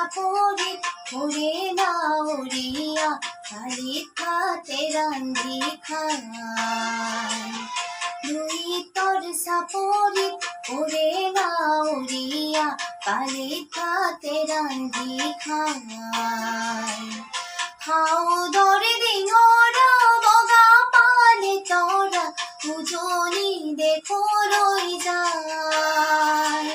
সাপরে ওরে না উড়িয়া কালির ভাতে রান্ধি খাই। দুই তোর সাপরে ওরে না উড়িয়া কালির ভাতে রান্ধি খাই। হাও ধরে দিঙরা বগা পালে তোরা দুজনই দেখো রই যায়।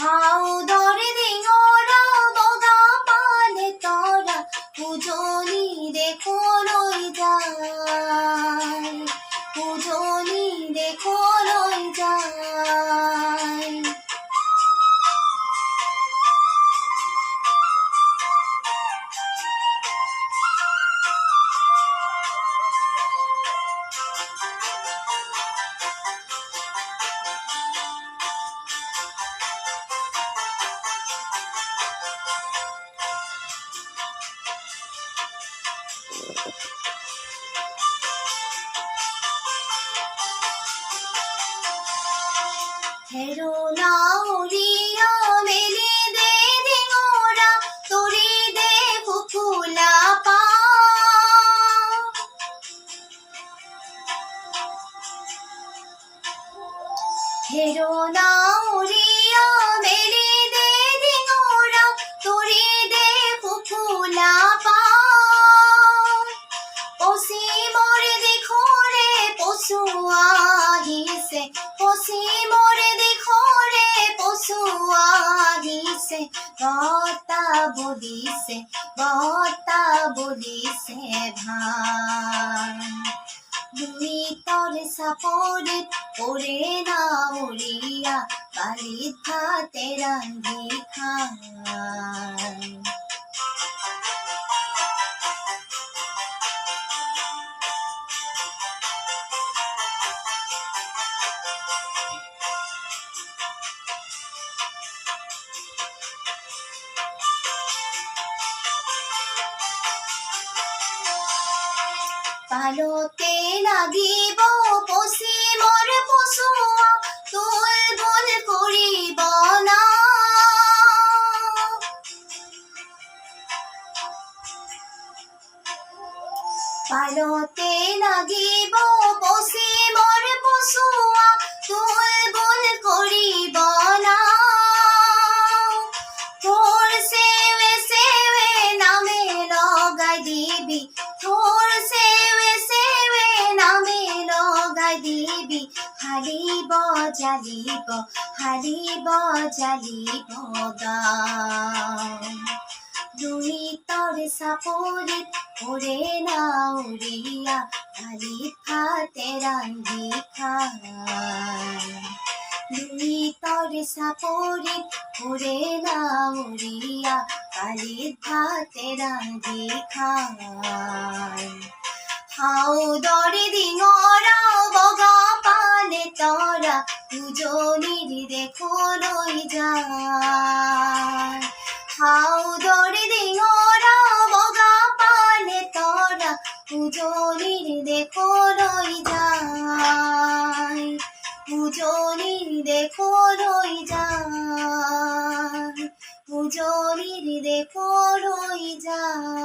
হাও ধরে দিঙরা বগা পালে তোরা দুজনই দেখো রই যায়। দুজনই দেখো রই যায়। হেরো না উড়িয়া মেলে দে দিঙরা তোরে দেখো খোলা পা। হেরো না উড়িয়া মেলে দে দিঙরা তোরে দেখো খোলা পা। পশ্চিমরে দেখো রে পশু আহিছে, পশ্চিমরে দেখো রে পশু আহিছে। বতা বলিছে, বতা বলিছে ভাই। দুই তোর সাপরে ওরে না উড়িয়া কালির ভাতে রান্ধি খাই। পালতে লাগিব পশ্চিমৰ পছুৱা তোল বল কৰিব না। পালতে লাগিব পশ্চিমৰ পছুৱা তোল বল কৰিব না। তোৰ সেৱে সেৱে নামে লগাই দিবি, তোৰ সেৱে সেৱে নামে লগাই দিবি। হালিব জালিব, হালিব জালিব গাঁও। দুই তোর সাপরে ওরে না উড়িয়া কালির ভাতে রান্ধি খাই। দুই তোর সাপরে ওরে না উড়িয়া কালির ভাতে রান্ধি খাই। হাও ধরে দিঙরা বগা পালে তোরা দুজনির দেখো রই যায়। হাও ধরে দিঙরা বগা পালে তোরা দুজনির দেখো রই যায়। দুজনির দেখো রই যায়। দুজনির দেখো রই যায়।